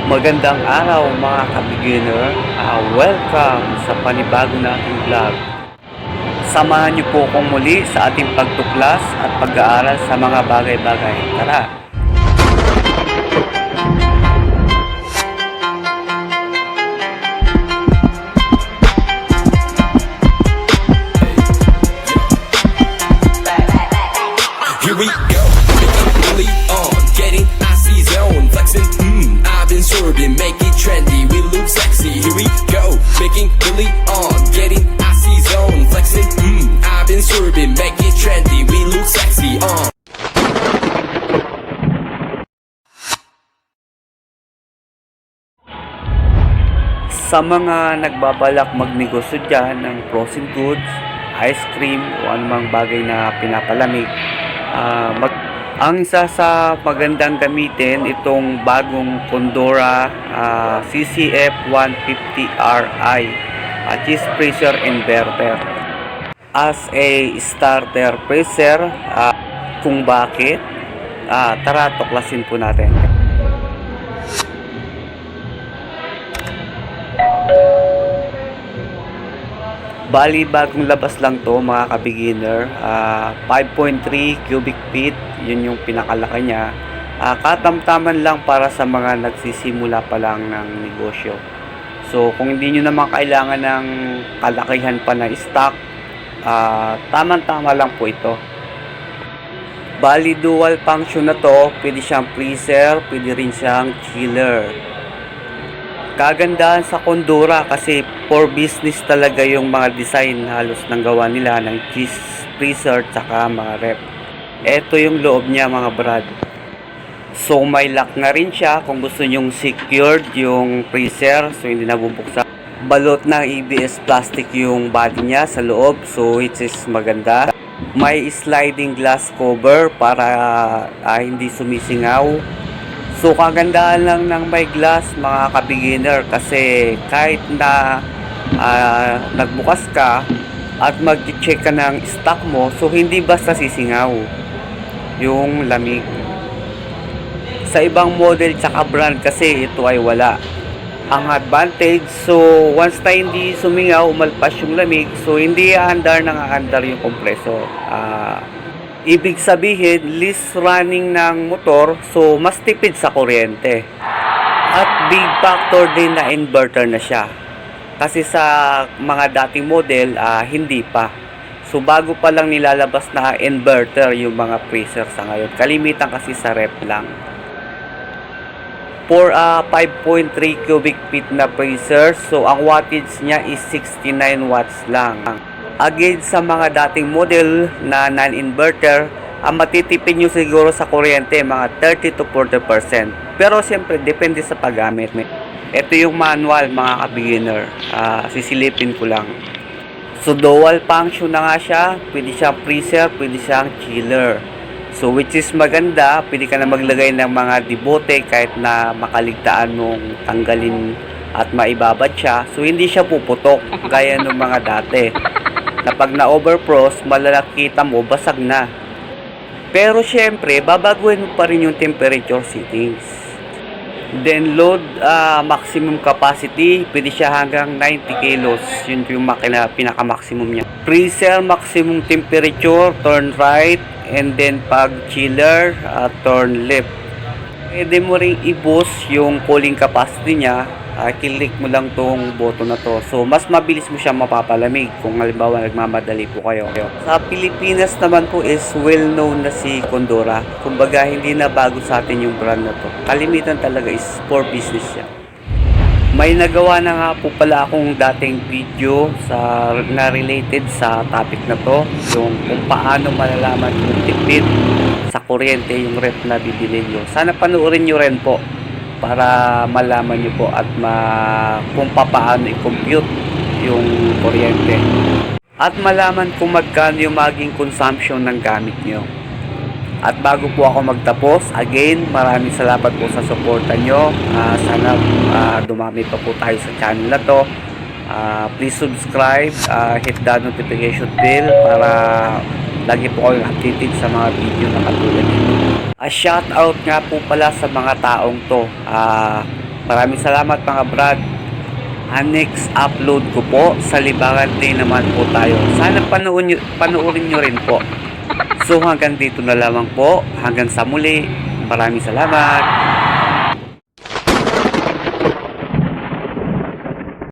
Magandang araw mga ka-beginner. Welcome sa panibago nating vlog. Samahan niyo po akong muli sa ating pagtuklas at pag-aaral sa mga bagay-bagay. Tara! Here we go, making really on, getting icy zone, flexing, I've been swerving, make it trendy, we look sexy. Here we go, making really on, getting icy zone, flexing, I've been swerving, make it trendy, we look sexy. Sa mga nagbabalak magnegosyo dyan ng frozen goods, ice cream o anumang bagay na pinapalamig, ang isa sa magandang gamitin itong bagong Condora CCF 150Ri cheese freezer inverter as a starter freezer. Kung bakit, tara tuklasin po natin. Bali, bagong labas lang to mga ka-beginner. 5.3 cubic feet, yun yung pinakalaki niya. Katamtaman lang para sa mga nagsisimula pa lang ng negosyo. So kung hindi nyo naman kailangan ng kalakihan pa na stock, tamang-tama lang po ito. Bali, dual function na to. Pwede siyang freezer, pwede rin siyang chiller. Kagandahan sa Condora kasi for business talaga yung mga design halos ng gawa nila ng cheese freezer tsaka mga rep. Ito yung loob niya mga brad. So may lock na rin siya kung gusto nyong secured yung freezer, so hindi nabubuksan. Balot ng ABS plastic yung body niya sa loob, so it is maganda. May sliding glass cover para hindi sumisingaw. So kagandahan lang ng may glass mga ka-beginner kasi kahit na nagbukas ka at mag-check ka ng stock mo, so hindi basta sisingaw yung lamig. Sa ibang model tsaka brand kasi ito ay wala. Ang advantage, so once na hindi sumingaw, umalpas yung lamig, so hindi aandar nang aandar yung kompresor. Ibig sabihin, least running ng motor, so mas tipid sa kuryente. At big factor din na inverter na siya. Kasi sa mga dating model, hindi pa. So bago pa lang nilalabas na inverter yung mga freezer sa ngayon. Kalimitan kasi sa rep lang. For 5.3 cubic feet na freezer, so ang wattage niya is 69 watts lang. Again sa mga dating model na non-inverter, matitipid nyo siguro sa kuryente mga 30 to 40%. Pero siyempre depende sa paggamit. Ito yung manual mga ka-beginner. Sisilipin ko lang. So dual function na nga siya. Pwede siyang freezer, pwede siyang chiller. So which is maganda, pwede ka na maglagay ng mga debote kahit na makaligtaan mong tanggalin at maibabad siya. So hindi siya puputok gaya ng mga dati. Na pag na-overfrost, malalakita mo, basag na. Pero syempre, babaguhin mo pa rin yung temperature settings. Then load maximum capacity, pwede siya hanggang 90 kilos. Yun yung makina, pinaka-maximum niya. Freezer maximum temperature, turn right. And then pag chiller, turn left. Pwede mo rin i-boost yung cooling capacity niya. Click mo lang tong button na to. So mas mabilis mo siya mapapalamig kung halimbawa nagmamadali po kayo. Sa Pilipinas naman po is well known na si Condora. Kumbaga hindi na bago sa atin yung brand na to. Kalimitan talaga is for business siya. May nagawa na nga po pala akong dating video na related sa topic na to. Yung kung paano malalaman yung tipid sa kuryente yung rep na bibili nyo. Sana panoorin nyo rin po para malaman nyo po at kung paano i-compute yung kuryente. At malaman kung magkano yung maging consumption ng gamit nyo. At bago po ako magtapos, again, maraming salamat po sa suporta nyo. Sana dumami pa po tayo sa channel na to. Please subscribe, hit the notification bell para lagi po kayong updated sa mga video na katulad nito. Shout out nga po pala sa mga taong to. Maraming salamat mga brad. Ang next upload ko po, sa Libangan Day naman po tayo. Sana panoorin nyo rin po. So hanggang dito na lamang po. Hanggang sa muli. Maraming salamat.